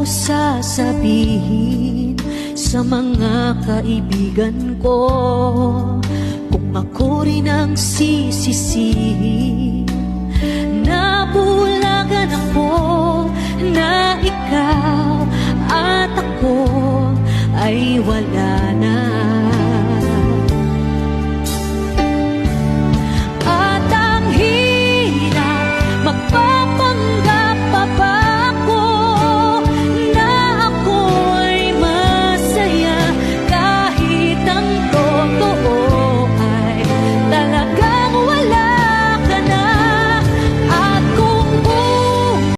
sasabihin sa mga kaibigan ko kung ako rin ang sisisihin? Nabulagan ako na ikaw at ako ay wala